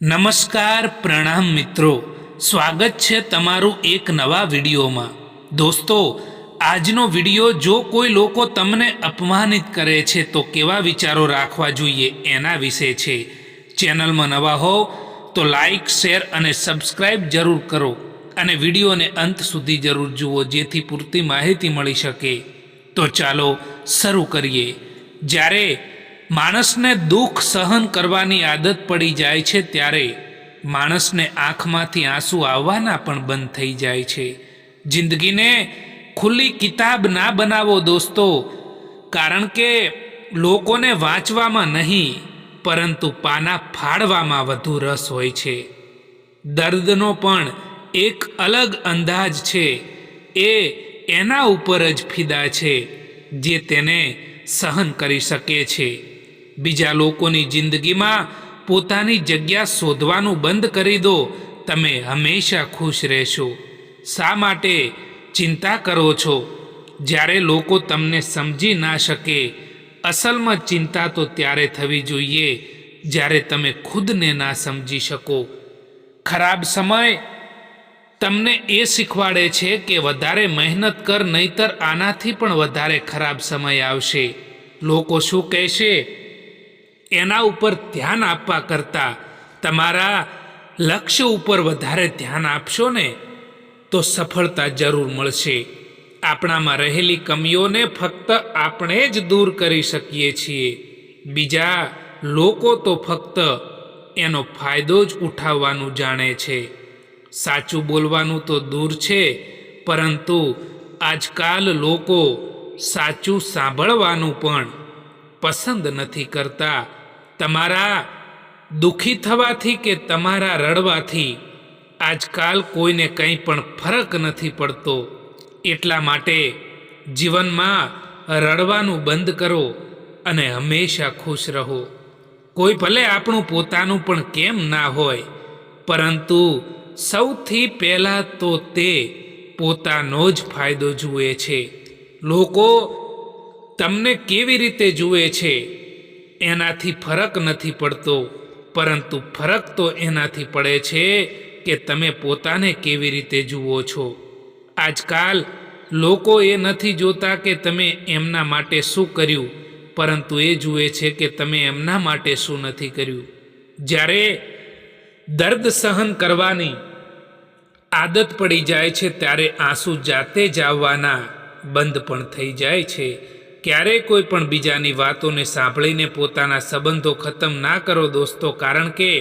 નમસ્કાર પ્રણામ મિત્રો, સ્વાગત છે તમારું એક નવા વિડીયોમાં। દોસ્તો, આજનો વિડીયો જો કોઈ લોકો તમને અપમાનિત કરે છે તો કેવા વિચારો રાખવા જોઈએ એના વિશે છે। ચેનલમાં નવા હો તો લાઈક, શેર અને સબસ્ક્રાઈબ જરૂર કરો અને વિડીયોને અંત સુધી જરૂર જુઓ જેથી પૂરતી માહિતી મળી શકે। તો ચાલો શરૂ કરીએ। જ્યારે માણસને દુઃખ સહન કરવાની આદત પડી જાય છે ત્યારે માણસને આંખમાંથી આંસુ આવવાના પણ બંધ થઈ જાય છે। જિંદગીને ખુલ્લી કિતાબ ના બનાવો દોસ્તો, કારણ કે લોકોને વાંચવામાં નહીં પરંતુ પાના ફાડવામાં વધુ રસ હોય છે। દર્દનો પણ એક અલગ અંદાજ છે, એ એના ઉપર જ ફિદા છે જે તેને સહન કરી શકે છે। બીજા લોકોની જિંદગીમાં પોતાની જગ્યા શોધવાનું બંધ કરી દો, તમે હંમેશા ખુશ રહેશો। શા માટે ચિંતા કરો છો જ્યારે લોકો તમને સમજી ના શકે? અસલમાં ચિંતા તો ત્યારે થવી જોઈએ જ્યારે તમે ખુદને ના સમજી શકો। ખરાબ સમય તમને એ શીખવાડે છે કે વધારે મહેનત કર, નહીતર આનાથી પણ વધારે ખરાબ સમય આવશે। લોકો શું કહેશે એના ઉપર ધ્યાન આપવા કરતાં તમારા લક્ષ્ય ઉપર વધારે ધ્યાન આપશો ને તો સફળતા જરૂર મળશે। આપણામાં રહેલી કમીઓને ફક્ત આપણે જ દૂર કરી શકીએ છીએ, બીજા લોકો તો ફક્ત એનો ફાયદો જ ઉઠાવવાનું જાણે છે। સાચું બોલવાનું તો દૂર છે, પરંતુ આજકાલ લોકો સાચું સાંભળવાનું પણ પસંદ નથી કરતા। તમારા દુઃખી થવાથી કે તમારા રડવાથી આજકાલ કોઈને કંઈ પણ ફરક નથી પડતો। એટલા માટે જીવનમાં રડવાનું બંધ કરો અને હંમેશા ખુશ રહો। કોઈ ભલે આપણું પોતાનું પણ કેમ ના હોય, પરંતુ સૌથી પહેલાં તો તે પોતાનો જ ફાયદો જુએ છે। લોકો તમને કેવી રીતે જુએ છે એનાથી ફરક નથી પડતો, પરંતુ ફરક તો એનાથી પડે છે કે તમે પોતાને કેવી રીતે જુઓ છો। આજકાલ લોકો એ નથી જોતા કે તમે એમના માટે શું કર્યું, પરંતુ એ જુએ છે કે તમે એમના માટે શું નથી કર્યું। જ્યારે દર્દ સહન કરવાની આદત પડી જાય છે ત્યારે આંસુ જાતે જ આવવાના બંધ પણ થઈ જાય છે। ક્યારેય કોઈ પણ બીજાની વાતોને સાંભળીને પોતાના સંબંધો ખતમ ના કરો દોસ્તો, કારણ કે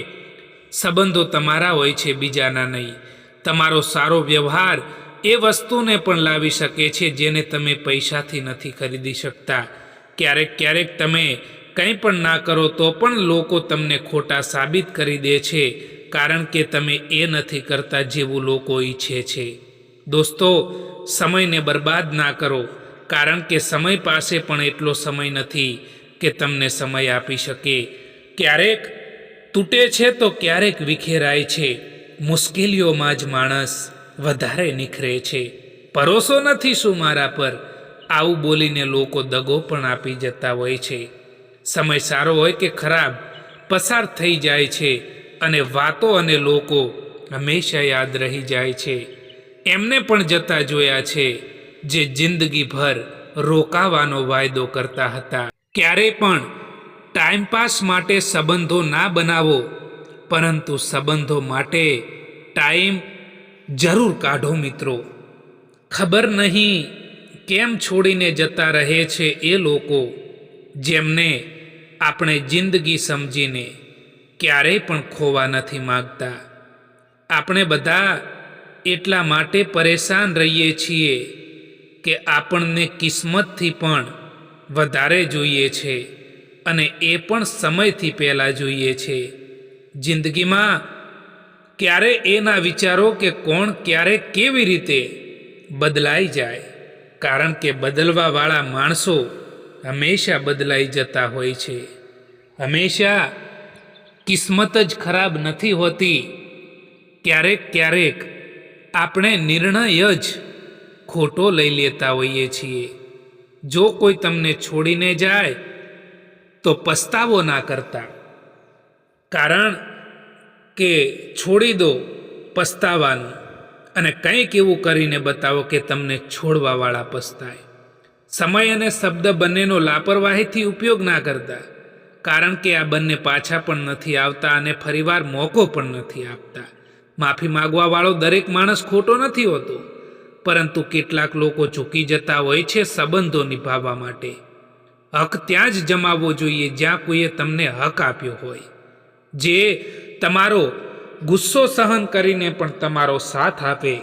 સંબંધો તમારા હોય છે, બીજાના નહીં। તમારો સારો વ્યવહાર એ વસ્તુને પણ લાવી શકે છે જેને તમે પૈસાથી નથી ખરીદી શકતા। ક્યારેક તમે કંઈ પણ ના કરો તો પણ લોકો તમને ખોટા સાબિત કરી દે છે, કારણ કે તમે એ નથી કરતા જેવું લોકો ઈચ્છે છે। દોસ્તો, સમયને બરબાદ ના કરો, કારણ કે સમય પાસે પણ એટલો સમય નથી કે તમને સમય આપી શકે। ક્યારેક તૂટે છે તો ક્યારેક વિખેરાય છે, મુશ્કેલીઓમાં જ માણસ વધારે નિખરે છે। ભરોસો નથી શું મારા પર? આવું બોલીને લોકો દગો પણ આપી જતા હોય છે। સમય સારો હોય કે ખરાબ પસાર થઈ જાય છે અને વાતો અને લોકો હંમેશા યાદ રહી જાય છે। એમને પણ જતા જોયા છે જે જિંદગીભર રોકાવાનો વાયદો કરતા હતા। ક્યારેય પણ ટાઈમપાસ માટે સંબંધો ના બનાવો, પરંતુ સંબંધો માટે ટાઈમ જરૂર કાઢો મિત્રો। ખબર નહીં કેમ છોડીને જતા રહે છે એ લોકો જેમને આપણે જિંદગી સમજીને ક્યારેય પણ ખોવા નથી માગતા। આપણે બધા એટલા માટે પરેશાન રહીએ છીએ કે આપણને કિસ્મતથી પણ વધારે જોઈએ છે, અને એ પણ સમયથી પહેલાં જોઈએ છે। જિંદગીમાં ક્યારે એ ના વિચારો કે કોણ ક્યારે કેવી રીતે બદલાઈ જાય, કારણ કે બદલવાવાળા માણસો હંમેશા બદલાઈ જતા હોય છે। હંમેશા કિસ્મત જ ખરાબ નથી હોતી, ક્યારેક આપણે નિર્ણય જ ખોટો લઈ લેતા હોઈએ છીએ। જો કોઈ તમને છોડીને જાય તો પસ્તાવો ના કરતા, કારણ કે છોડી દો પસ્તાવાનું અને કંઈક એવું કરીને બતાવો કે તમને છોડવાવાળા પસ્તાય. સમય અને શબ્દ બંનેનો લાપરવાહીથી ઉપયોગ ના કરતા, કારણ કે આ બંને પાછા પણ નથી આવતા અને ફરીવાર મોકો પણ નથી આપતા. માફી માગવાવાળો દરેક માણસ ખોટો નથી હોતો, પરંતુ કેટલાક લોકો ચૂકી જતા હોય છે સંબંધો નિભાવવા માટે. હક ત્યાં જ જમાવવો જોઈએ જ્યાં કોઈએ તમને હક આપ્યો હોય. જે તમારો ગુસ્સો સહન કરીને પણ તમારો સાથ આપે,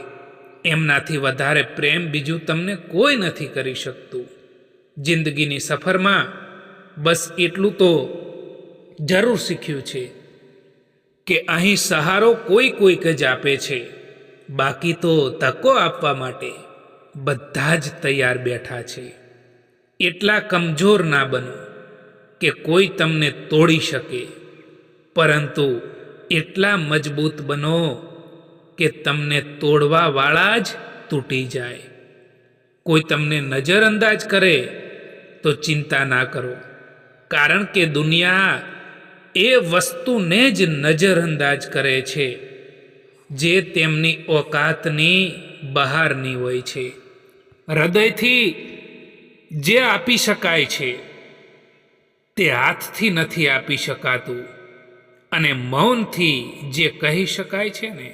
એમનાથી વધારે પ્રેમ બીજું તમને કોઈ નથી કરી શકતું. જિંદગીની સફરમાં બસ એટલું તો જરૂર શીખ્યું છે કે અહીં સહારો કોઈક જ આપે છે, બાકી તો તકો આપવા માટે બધા જ તૈયાર બેઠા છે. એટલા કમજોર ના બનો કે કોઈ તમને તોડી શકે, પરંતુ એટલા મજબૂત બનો કે તમને તોડવાવાળા જ તૂટી જાય. કોઈ તમને નજરઅંદાજ કરે તો ચિંતા ના કરો, કારણ કે દુનિયા એ વસ્તુને જ નજરઅંદાજ કરે છે જે તેમની ઓકાતની બહારની હોય છે. હૃદયથી જે આપી શકાય છે તે હાથથી નથી આપી શકાતું, અને મૌનથી જે કહી શકાય છે ને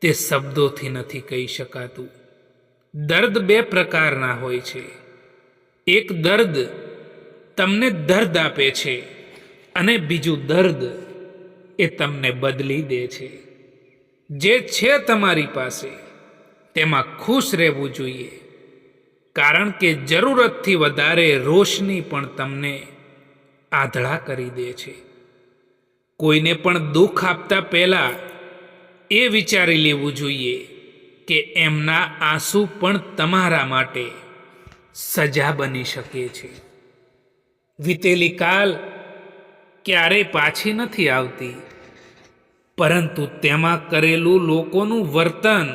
તે શબ્દોથી નથી કહી શકાતું. દર્દ બે પ્રકારના હોય છે. એક દર્દ તમને દર્દ આપે છે અને બીજું દર્દ એ તમને બદલી દે છે. જે છે તમારી પાસે તેમાં ખુશ રહેવું જોઈએ, કારણ કે જરૂરતથી વધારે રોશની પણ તમને આંધળા કરી દે છે. કોઈને પણ દુઃખ આપતા પહેલા એ વિચારી લેવું જોઈએ કે એમના આંસુ પણ તમારા માટે સજા બની શકે છે. વીતેલી કાલ ક્યારેય પાછી નથી આવતી, પરંતુ તેમાં કરેલું લોકોનું વર્તન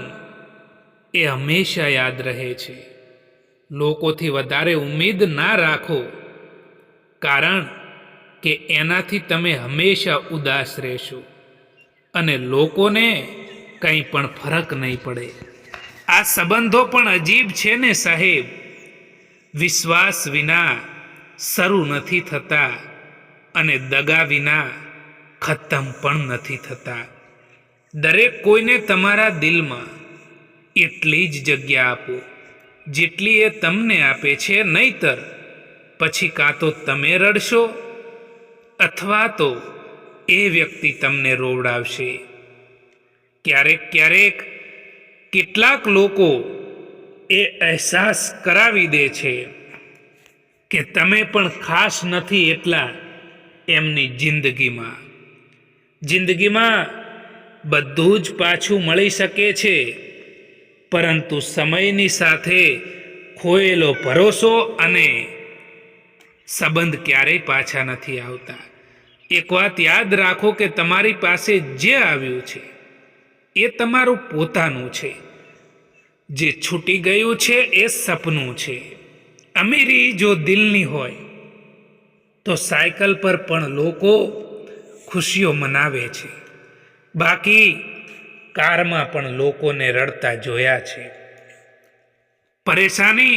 એ હંમેશા યાદ રહે છે. લોકોથી વધારે ઉમ્મીદ ના રાખો, કારણ કે એનાથી તમે હંમેશા ઉદાસ રહેશો અને લોકોને કંઈ પણ ફરક નહીં પડે. આ સંબંધો પણ અજીબ છે ને સાહેબ. વિશ્વાસ વિના શરૂ નથી થતા અને દગા વિના ખતમ પણ નથી થતા. દરેક કોઈને તમારા દિલમાં એટલી જ જગ્યા આપો જેટલી એ તમને આપે છે, નહીતર પછી કાં તો તમે રડશો અથવા તો એ વ્યક્તિ તમને રોવડાવશે. ક્યારેક કેટલાક લોકો એ અહેસાસ કરાવી દે છે કે તમે પણ ખાસ નથી એટલા એમની જિંદગીમાં બધું જ પાછું મળી શકે છે, પરંતુ સમયની સાથે ખોયેલો ભરોસો અને સંબંધ ક્યારેય પાછા નથી આવતા. એક વાત યાદ રાખો કે તમારી પાસે જે આવ્યું છે એ તમારું પોતાનું છે. જે છૂટી ગયું છે એ સપનું છે. અમીરી જો દિલની હોય તો સાયકલ પર પણ લોકો ખુશીઓ મનાવે છે, બાકી કારમાં પણ લોકોને રડતા જોયા છે. પરેશાની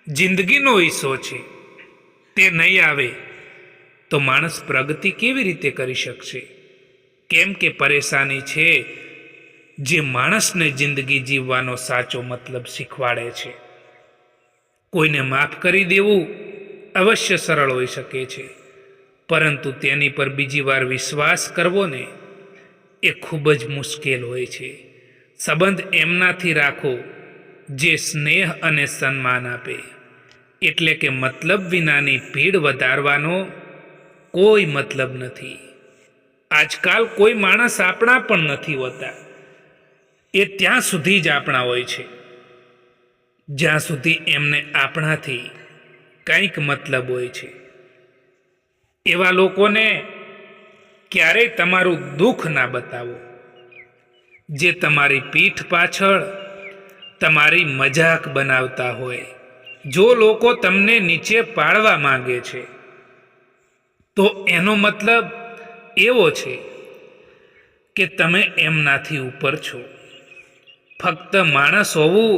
જિંદગીનો હિસ્સો છે. તે નહીં આવે તો માણસ પ્રગતિ કેવી રીતે કરી શકશે? કેમ કે પરેશાની છે જે માણસને જિંદગી જીવવાનો સાચો મતલબ શીખવાડે છે. કોઈને માફ કરી દેવું અવશ્ય સરળ હોઈ શકે છે, પરંતુ તેની પર બીજી વાર વિશ્વાસ કરવો ને એ ખૂબ જ મુશ્કેલ હોય છે. સંબંધ એમનાથી રાખો જે સ્નેહ અને સન્માન આપે, એટલે કે મતલબ વિનાની ભીડ વધારવાનો કોઈ મતલબ નથી. આજકાલ કોઈ માણસ આપણા પણ નથી હોતા. એ ત્યાં સુધી જ આપણા હોય છે જ્યાં સુધી એમને આપણાથી કંઈક મતલબ હોય છે. એવા લોકોને ક્યારેય તમારું દુઃખ ના બતાવો. જે તમારી પીઠ પાછળ તમારી મજાક બનાવતા હોય. જો લોકો તમને નીચે પાડવા માંગે છે તો એનો મતલબ એવો છે કે તમે એમનાથી ઉપર છો. ફક્ત માણસ હોવું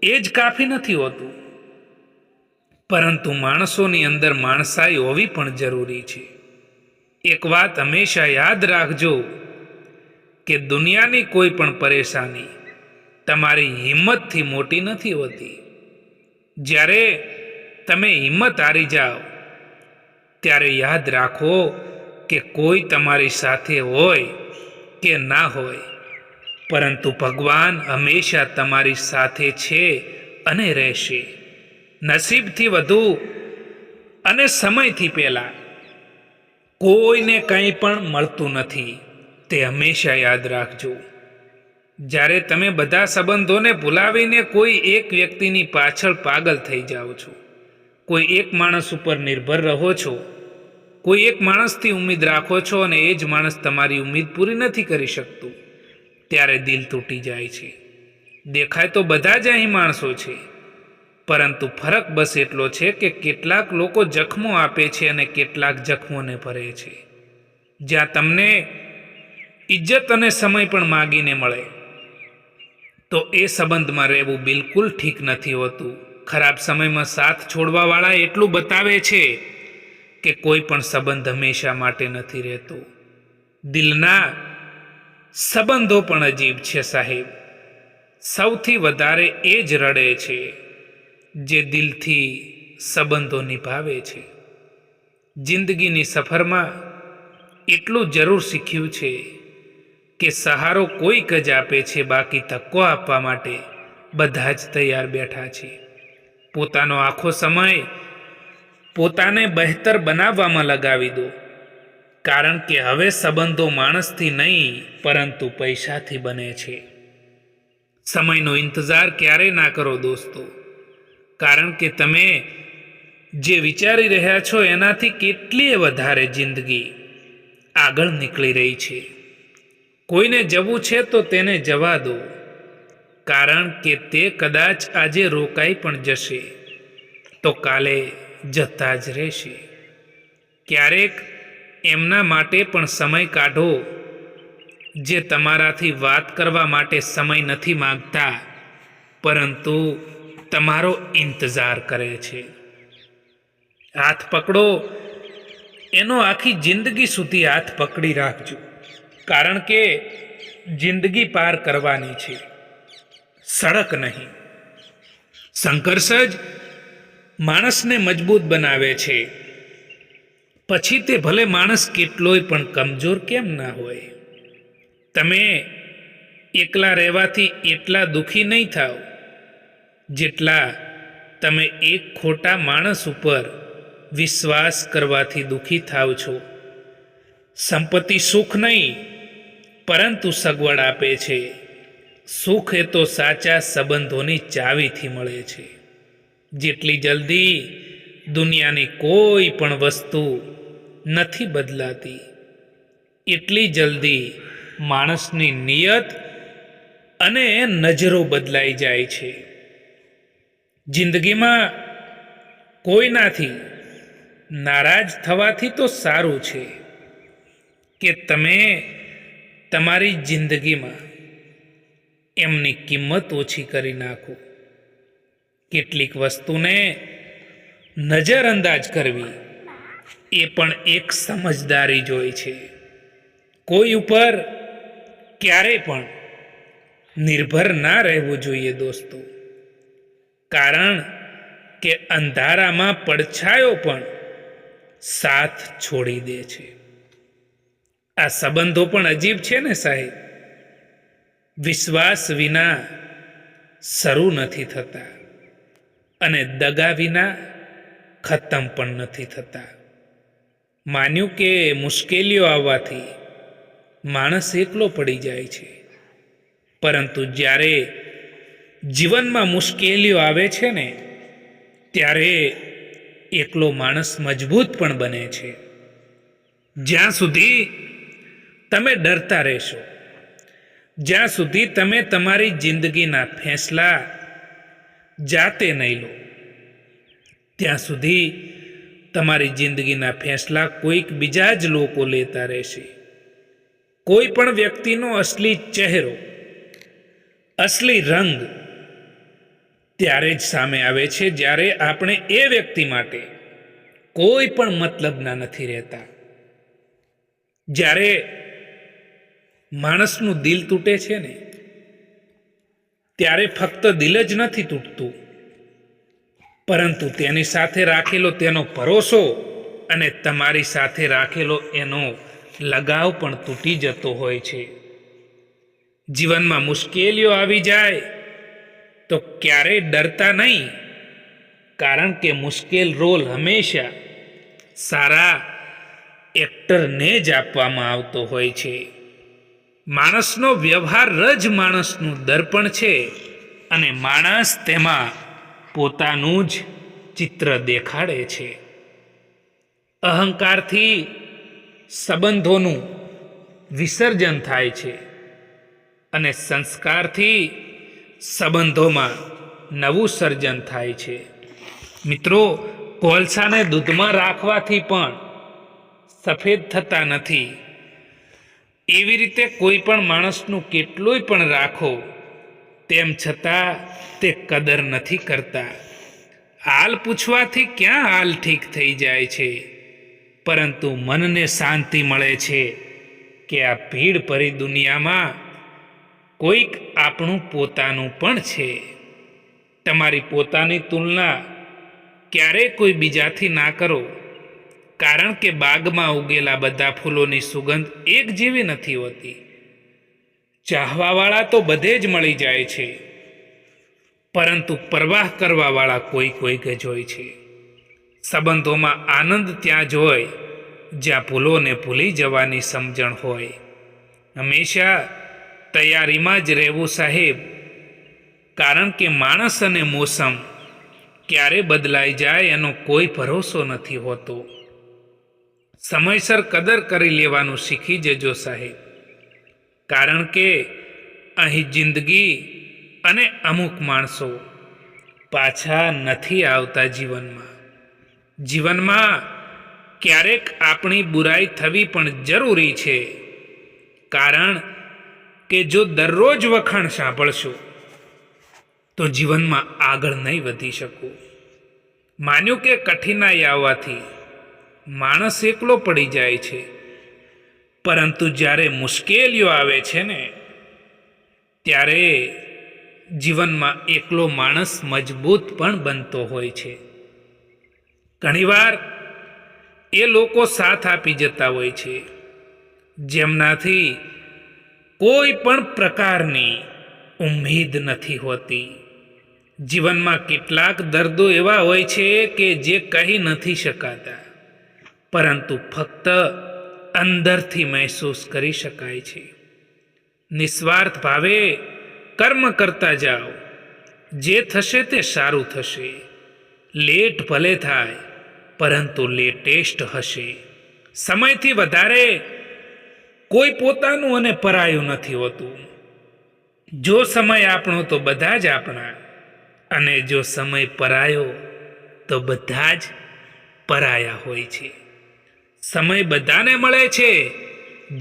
એ જ કાફી નથી હોતું, પરંતુ માણસોની અંદર માણસાઈ હોવી પણ જરૂરી છે. એક વાત હંમેશા યાદ રાખજો કે દુનિયાની કોઈ પણ પરેશાની તમારી હિંમતથી મોટી નથી હોતી. જ્યારે તમે હિંમત હારી જાઓ ત્યારે યાદ રાખો કે કોઈ તમારી સાથે હોય કે ના હોય, પરંતુ ભગવાન હંમેશા તમારી સાથે છે અને રહેશે. નસીબથી વધુ અને સમયથી પહેલાં કોઈને કંઈ પણ મળતું નથી, તે હંમેશા યાદ રાખજો. જ્યારે તમે બધા સંબંધોને ભૂલાવીને કોઈ એક વ્યક્તિની પાછળ પાગલ થઈ જાઓ છો, કોઈ એક માણસ ઉપર નિર્ભર રહો છો, કોઈ એક માણસથી ઉમ્મીદ રાખો છો અને એ જ માણસ તમારી ઉમ્મીદ પૂરી નથી કરી શકતું, ત્યારે દિલ તૂટી જાય છે. દેખાય તો બધા જ અહીં માણસો છે, પરંતુ ફરક બસ એટલો છે કે કેટલાક લોકો જખમો આપે છે અને કેટલાક જખમોને ભરે છે. જ્યાં તમને ઇજ્જત અને સમય પણ માગીને મળે તો એ સંબંધમાં રહેવું બિલકુલ ઠીક નથી હોતું. ખરાબ સમયમાં સાથ છોડવાવાળા એટલું બતાવે છે કે કોઈ પણ સંબંધ હંમેશા માટે નથી રહેતો. દિલના સંબંધો પણ અજીબ છે સાહેબ. સૌથી વધારે એ જ રડે છે જે દિલથી સંબંધો નિભાવે છે. જિંદગીની સફરમાં એટલું જરૂર શીખ્યું છે કે સહારો કોઈક જ આપે છે, બાકી ધક્કો આપવા માટે બધા જ તૈયાર બેઠા છે. પોતાનો આખો સમય પોતાને બહેતર બનાવવામાં લગાવી દો, કારણ કે હવે સંબંધો માણસથી નહીં પરંતુ પૈસાથી બને છે. સમયનો ઇંતજાર ક્યારેય ના કરો દોસ્તો, કારણ કે તમે જે વિચારી રહ્યા છો એનાથી કેટલીય વધારે જિંદગી આગળ નીકળી રહી છે. કોઈને જવું છે તો તેને જવા દો, કારણ કે તે કદાચ આજે રોકાઈ પણ જશે તો કાલે જતા જ રહેશે. ક્યારેક એમના માટે પણ સમય કાઢો જે તમારાથી વાત કરવા માટે સમય નથી માંગતા, પરંતુ તમારો ઇંતજાર કરે છે. હાથ પકડો એનો આખી જિંદગી સુધી હાથ પકડી રાખજો, કારણ કે જિંદગી પાર કરવાની છે, સડક નહીં. સંઘર્ષ જ માણસને મજબૂત બનાવે છે. પછી તે ભલે માણસ કેટલોય પણ કમજોર કેમ ના હોય. તમે એકલા રહેવાથી એટલા દુઃખી નહીં થાવ જેટલા તમે એક ખોટા માણસ ઉપર વિશ્વાસ કરવાથી દુઃખી થાવ છો. સંપત્તિ સુખ નહીં પરંતુ સગવડ આપે છે. સુખ એ તો સાચા સંબંધોની ચાવીથી મળે છે. જેટલી જલ્દી દુનિયાની કોઈ પણ વસ્તુ નથી બદલાતી, એટલી જલ્દી માણસની નિયત અને નજરો બદલાઈ જાય છે. જિંદગીમાં કોઈનાથી નારાજ થવાથી તો સારું છે કે તમે તમારી જિંદગીમાં એમની કિંમત ઓછી કરી નાખો. કેટલીક વસ્તુને નજરઅંદાજ કરવી એ પણ એક સમજદારી જ હોય છે. કોઈ ઉપર ક્યારેય પણ નિર્ભર ના રહેવું જોઈએ દોસ્તો, કારણ કે અંધારામાં પડછાયો પણ સાથ છોડી દે છે. આ સંબંધો પણ અજીબ છે ને સાહેબ. વિશ્વાસ વિના શરૂ નથી થતા અને દગા વિના ખતમ પણ નથી થતા. માન્યું કે મુશ્કેલીઓ આવવાથી માણસ એકલો પડી જાય છે, પરંતુ જ્યારે જીવનમાં મુશ્કેલીઓ આવે છે ને ત્યારે એકલો માણસ મજબૂત પણ બને છે. જ્યાં સુધી તમે ડરતા રહેશો, જ્યાં સુધી તમે તમારી જિંદગીના ફેંસલા જાતે નહીં લો, ત્યાં સુધી તમારી જિંદગીના ફેંસલા કોઈક બીજા જ લોકો લેતા રહેશે. કોઈ પણ વ્યક્તિનો અસલી ચહેરો, અસલી રંગ ત્યારે જ સામે આવે છે જ્યારે આપણે એ વ્યક્તિ માટે કોઈ પણ મતલબના નથી રહેતા. જ્યારે માણસનું દિલ તૂટે છે ને, ત્યારે ફક્ત દિલ જ નથી તૂટતું, પરંતુ તેની સાથે રાખેલો તેનો ભરોસો અને તમારી સાથે રાખેલો એનો લગાવ પણ તૂટી જતો હોય છે. જીવનમાં મુશ્કેલીઓ આવી જાય તો ક્યારેય ડરતા નહીં, કારણ કે મુશ્કેલ રોલ હંમેશા સારા એક્ટરને જ આપવામાં આવતો હોય છે. માણસનો વ્યવહાર જ માણસનું દર્પણ છે અને માણસ તેમાં પોતાનું જ ચિત્ર દેખાડે છે. અહંકારથી સંબંધોનું વિસર્જન થાય છે અને સંસ્કારથી સંબંધોમાં નવું સર્જન થાય છે. મિત્રો, કોલસાને દૂધમાં રાખવાથી પણ સફેદ થતા નથી. એવી રીતે કોઈ પણ માણસનું કેટલુંય પણ રાખો, તેમ છતાં તે કદર નથી કરતા. હાલ પૂછવાથી ક્યાં હાલ ઠીક થઈ જાય છે, પરંતુ મનને શાંતિ મળે છે કે આ ભીડ ભરી દુનિયામાં કોઈક આપણું પોતાનું પણ છે. તમારી પોતાની તુલના ક્યારેય કોઈ બીજાથી ના કરો, કારણ કે બાગમાં ઉગેલા બધા ફૂલોની સુગંધ એક જેવી નથી હોતી. ચાહવાવાળા તો બધે જ મળી જાય છે, પરંતુ પરવાહ કરવાવાળા કોઈક જ હોય છે. સંબંધોમાં આનંદ ત્યાં જ હોય જ્યાં ભૂલોને ભૂલી જવાની સમજણ હોય. હંમેશા તૈયારીમાં જ રહેવું સાહેબ, કારણ કે માણસ અને મોસમ ક્યારે બદલાઈ જાય એનો કોઈ ભરોસો નથી હોતો. સમયસર કદર કરી લેવાનું શીખી જજો સાહેબ, કારણ કે અહીં જિંદગી અને અમુક માણસો પાછા નથી આવતા. જીવનમાં ક્યારેક આપણી બુરાઈ થવી પણ જરૂરી છે, કારણ કે જો દરરોજ વખાણ સાંભળશો તો જીવનમાં આગળ નહીં વધી શકો. માન્યું કે કઠિનાઈ આવવાથી માણસ એકલો પડી જાય છે, પરંતુ જ્યારે મુશ્કેલીઓ આવે છે ને, ત્યારે જીવનમાં એકલો માણસ મજબૂત પણ બનતો હોય છે. ઘણીવાર એ લોકો સાથ આપી જતા હોય છે જેમનાથી કોઈ પણ પ્રકારની ઉમ્મીદ નથી હોતી. જીવનમાં કેટલાક દર્દો એવા હોય છે કે જે કહી નથી શકાતા, પરંતુ ફક્ત અંદરથી મહેસૂસ કરી શકાય છે. નિસ્વાર્થ ભાવે કર્મ કરતા જાઓ, જે થશે તે સારું થશે. લેટ ભલે થાય, પરંતુ લેટેસ્ટ હશે. સમયથી વધારે કોઈ પોતાનું અને પરાયું નથી હોતું. જો સમય આપણો તો બધા જ આપણા, અને જો સમય પરાયો તો બધા જ પરાયા હોય છે. સમય બધાને મળે છે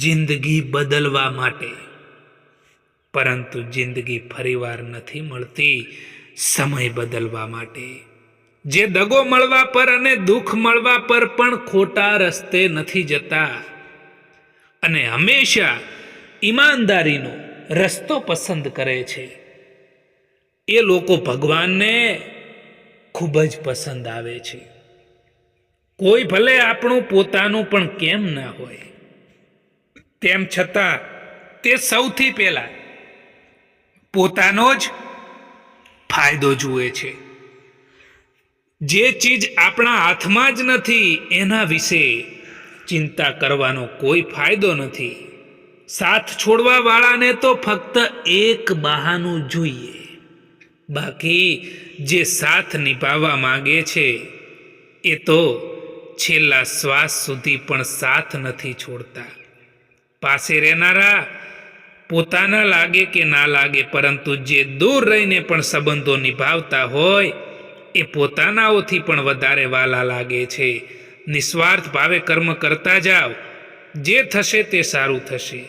જિંદગી બદલવા માટે, પરંતુ જિંદગી ફરીવાર નથી મળતી સમય બદલવા માટે. જે દગો મળવા પર અને દુઃખ મળવા પર પણ ખોટા રસ્તે નથી જતા અને હંમેશા ઈમાનદારીનો રસ્તો પસંદ કરે છે, એ લોકો ભગવાનને ખૂબ જ પસંદ આવે છે. કોઈ ભલે આપણું પોતાનું પણ કેમ ના હોય, તેમ છતાં તે સૌથી પહેલા પોતાનો જ ફાયદો જુએ છે. જે ચીજ આપણા હાથમાં જ નથી એના વિશે ચિંતા કરવાનો કોઈ ફાયદો નથી. સાથ છોડવા વાળાને તો ફક્ત એક બહાનું જોઈએ, બાકી જે સાથ નિભાવવા માંગે છે એ તો છેલ્લા શ્વાસ સુધી પણ સાથ નથી છોડતા. પાસે રહેનારા પોતાના લાગે કે ના લાગે, પરંતુ જે દૂર રહીને પણ સંબંધો નિભાવતા હોય એ પોતાનાઓથી પણ વધારે વાલા લાગે છે. નિસ્વાર્થ ભાવે કર્મ કરતા જાઓ, જે થશે તે સારું થશે.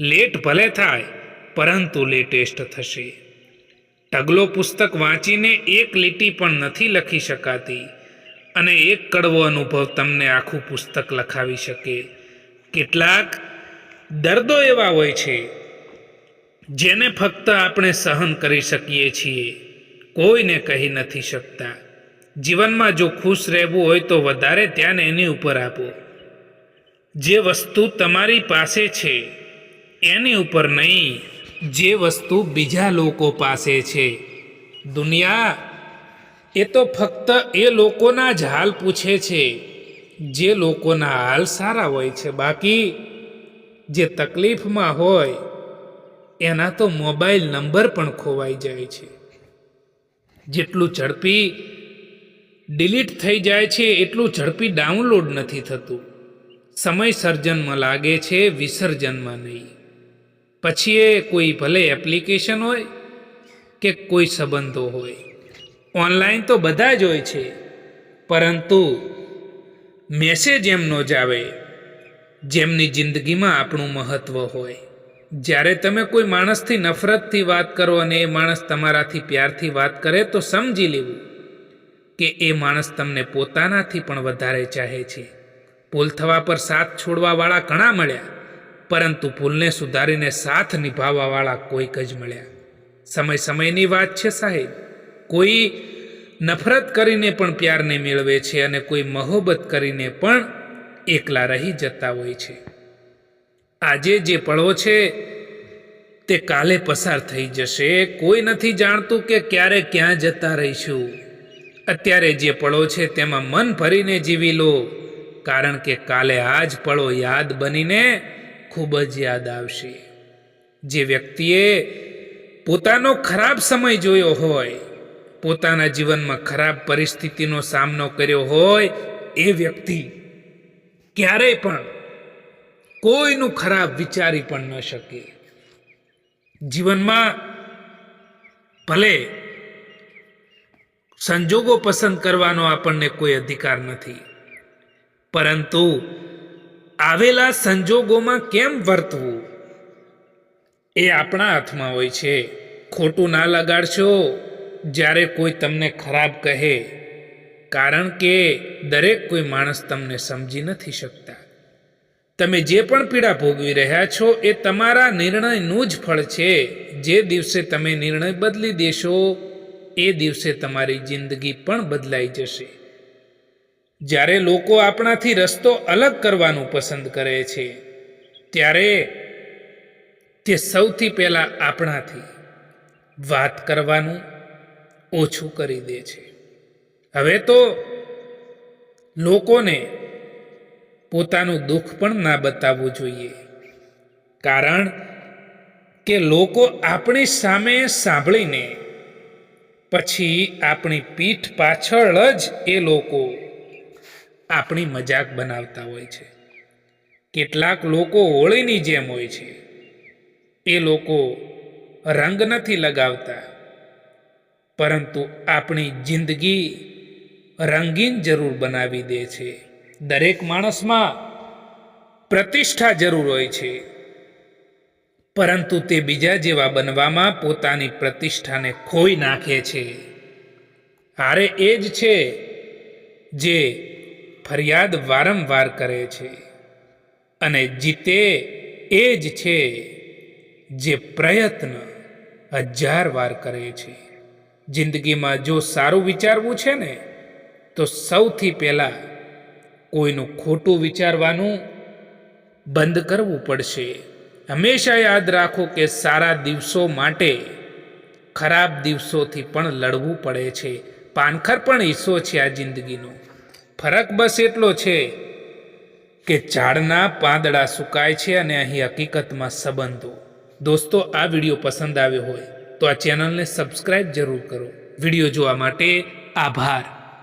લેટ ભલે થાય પરંતુ લેટેસ્ટ થશે. ઢગલો પુસ્તક વાંચીને એક લીટી પણ નથી લખી શકાતી અને એક કડવો અનુભવ તમને આખું પુસ્તક લખાવી શકે. કેટલાક દર્દો એવા હોય છે જેને ફક્ત આપણે સહન કરી શકીએ છીએ, કોઈને કહી નથી શકતા. જીવનમાં જો ખુશ રહેવું હોય તો વધારે ધ્યાન એની ઉપર આપો. જે વસ્તુ તમારી પાસે છે એની ઉપર નહીં, જે વસ્તુ બીજા લોકો પાસે છે. દુનિયા એ તો ફક્ત એ લોકોના જ હાલ પૂછે છે જે લોકોના હાલ સારા હોય છે. બાકી જે તકલીફમાં હોય એના તો મોબાઈલ નંબર પણ ખોવાઈ જાય છે. જેટલું ઝડપી ડિલીટ થઈ જાય છે એટલું ઝડપી ડાઉનલોડ નથી થતું. સમય સર્જનમાં લાગે છે, વિસર્જનમાં નહીં. પછી એ કોઈ ભલે એપ્લિકેશન હોય કે કોઈ સંબંધો હોય. ઓનલાઈન તો બધા જ હોય છે, પરંતુ મેસેજ એમનો જ આવે જેમની જિંદગીમાં આપણું મહત્ત્વ હોય. જ્યારે તમે કોઈ માણસથી નફરતથી વાત કરો અને એ માણસ તમારાથી પ્યારથી વાત કરે તો સમજી લેવું કે એ માણસ તમને પોતાનાથી પણ વધારે ચાહે છે. ભૂલ થવા પર સાથ છોડવાવાળા ઘણા મળ્યા, પરંતુ ભૂલને સુધારીને સાથ નિભાવવાવાળા કોઈક જ મળ્યા. સમયની વાત છે સાહેબ. કોઈ નફરત કરીને પણ પ્યારને મેળવે છે અને કોઈ મહોબત કરીને પણ એકલા રહી જતા હોય છે. આજે જે પળો છે તે કાલે પસાર થઈ જશે. કોઈ નથી જાણતું કે ક્યારે ક્યાં જતા રહીશું. અત્યારે જે પળો છે તેમાં મન ભરીને જીવી લો, કારણ કે કાલે આ જ પળો યાદ બનીને ખૂબ જ યાદ આવશે. જે વ્યક્તિએ પોતાનો ખરાબ સમય જોયો હોય, પોતાના જીવનમાં ખરાબ પરિસ્થિતિનો સામનો કર્યો હોય, એ વ્યક્તિ ક્યારેય પણ કોઈનું ખરાબ વિચારી પણ ન શકે. જીવનમાં ભલે સંજોગો પસંદ કરવાનો આપણને કોઈ અધિકાર નથી, પરંતુ આવેલા સંજોગોમાં કેમ વર્તવું એ આપણા હાથમાં હોય છે. ખોટું ના લગાડશો જ્યારે કોઈ તમને ખરાબ કહે, કારણ કે દરેક કોઈ માણસ તમને સમજી નથી શકતા. તમે જે પણ પીડા ભોગવી રહ્યા છો એ તમારા નિર્ણયનું જ ફળ છે. જે દિવસે તમે નિર્ણય બદલી દેશો એ દિવસે તમારી જિંદગી પણ બદલાઈ જશે. જ્યારે લોકો આપણાથી રસ્તો અલગ કરવાનું પસંદ કરે છે ત્યારે તે સૌથી પહેલાં આપણાથી વાત કરવાનું ઓછું કરી દે છે. હવે તો લોકોને પોતાનું દુઃખ પણ ના બતાવવું જોઈએ, કારણ કે લોકો આપણી સામે સાંભળીને પછી આપણી પીઠ પાછળ જ એ લોકો આપણી મજાક બનાવતા હોય છે. કેટલાક લોકો હોળીની જેમ હોય છે. એ લોકો રંગ નથી લગાવતા, પરંતુ આપણી જિંદગી રંગીન જરૂર બનાવી દે છે. દરેક માણસમાં પ્રતિષ્ઠા જરૂર હોય છે, પરંતુ તે બીજા જેવા બનવામાં પોતાની પ્રતિષ્ઠાને ખોઈ નાખે છે. હારે એ જ છે જે ફરિયાદ વારંવાર કરે છે, અને જીતે એ જ છે જે પ્રયત્ન 1000 વાર કરે છે. જિંદગીમાં જો સારું વિચારવું છે ને, તો સૌથી પહેલાં કોઈનું ખોટું વિચારવાનું બંધ કરવું પડશે. હંમેશા યાદ રાખો કે સારા દિવસો માટે ખરાબ દિવસોથી પણ લડવું પડે છે. પાનખર પણ હિસ્સો છે આ જિંદગીનો. ફરક બસ એટલો છે કે ઝાડના પાંદડા સુકાય છે અને અહીં હકીકતમાં સંબંધો. દોસ્તો, આ વિડીયો પસંદ આવ્યો હોય તો આ ચેનલને સબસ્ક્રાઈબ જરૂર કરો. વિડીયો જોવા માટે આભાર.